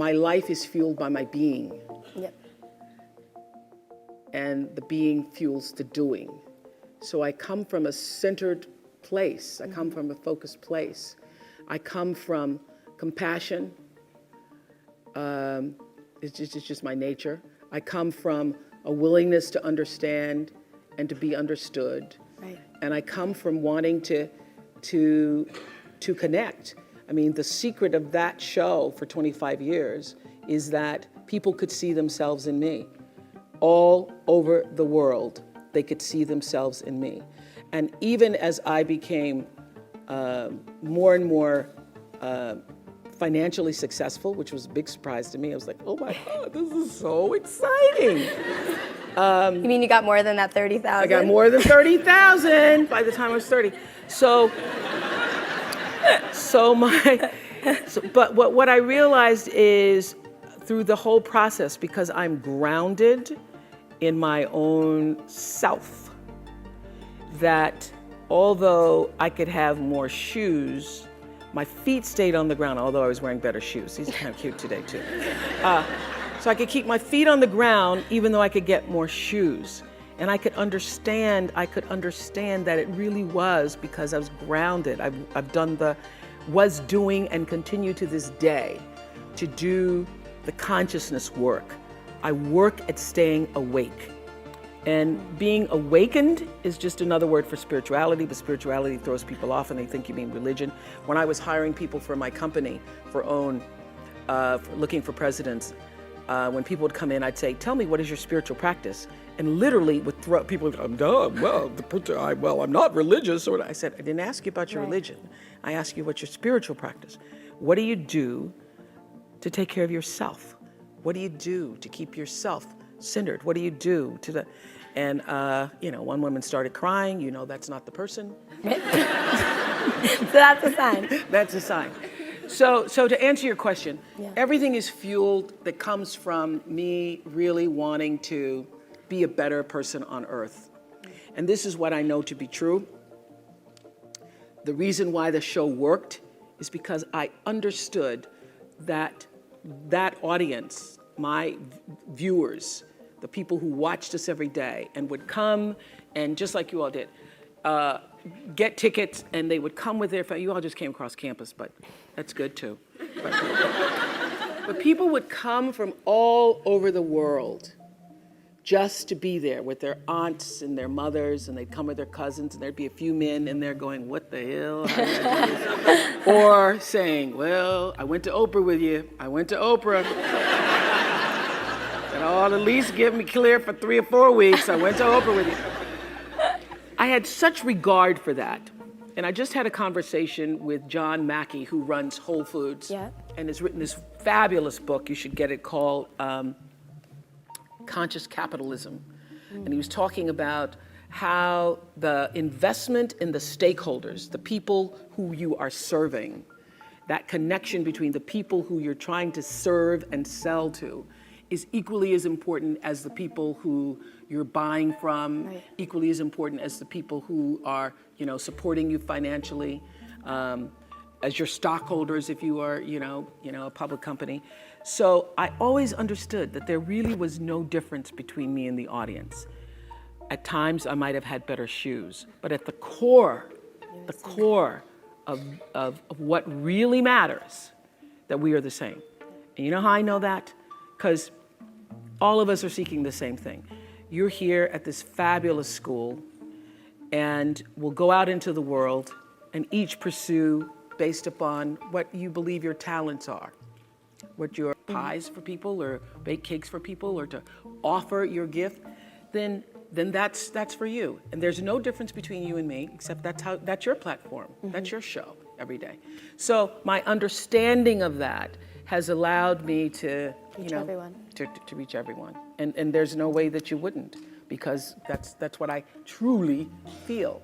my life is fueled by my being. Yep. And the being fuels the doing. So I come from a centered place. I come from a focused place. I come from compassion. It's just my nature. I come from a willingness to understand and to be understood. Right. And I come from wanting to connect. I mean, the secret of that show for 25 years is that people could see themselves in me. All over the world, they could see themselves in me. And even as I became more and more financially successful, which was a big surprise to me, I was like, oh my God, this is so exciting. You mean you got more than that 30,000? I got more than 30,000 by the time I was 30. But what I realized is through the whole process, because I'm grounded in my own self, that although I could have more shoes, my feet stayed on the ground, although I was wearing better shoes. These are kind of cute today too. So I could keep my feet on the ground even though I could get more shoes. And I could understand that it really was because I was grounded. Was doing and continue to this day to do the consciousness work. I work at staying awake. And being awakened is just another word for spirituality, but spirituality throws people off and they think you mean religion. When I was hiring people for my company, for looking for presidents, when people would come in, I'd say, tell me, what is your spiritual practice? And literally would throw, people would go, well, I'm not religious. Or I said, I didn't ask you about your religion. I asked you what's your spiritual practice. What do you do to take care of yourself? What do you do to keep yourself centered? What do you do to and one woman started crying, that's not the person. So that's a sign. That's a sign. So to answer your question, everything is fueled that comes from me really wanting to be a better person on earth. And this is what I know to be true. The reason why the show worked is because I understood that audience, my viewers, the people who watched us every day and would come and just like you all did, get tickets and they would come with their family. You all just came across campus, but that's good too. But people would come from all over the world just to be there with their aunts and their mothers, and they'd come with their cousins, and there'd be a few men in there going, what the hell? How did I do this? Or saying, well, I went to Oprah with you. I went to Oprah. And at least get me clear for 3 or 4 weeks. I went to Oprah with you. I had such regard for that. And I just had a conversation with John Mackey, who runs Whole Foods, and has written this fabulous book. You should get it, called Conscious Capitalism. And he was talking about how the investment in the stakeholders, the people who you are serving, that connection between the people who you're trying to serve and sell to, is equally as important as the people who you're buying from, equally as important as the people who are, supporting you financially, as your stockholders if you are, a public company. So I always understood that there really was no difference between me and the audience. At times I might have had better shoes, but at the core of what really matters, that we are the same. And you know how I know that? Because all of us are seeking the same thing. You're here at this fabulous school, and we'll go out into the world and each pursue based upon what you believe your talents are. What your pies for people, or bake cakes for people, or to offer your gift, then that's for you. And there's no difference between you and me, except that's your platform. That's your show every day. So my understanding of that has allowed me to reach everyone. To reach everyone. And there's no way that you wouldn't, because that's what I truly feel.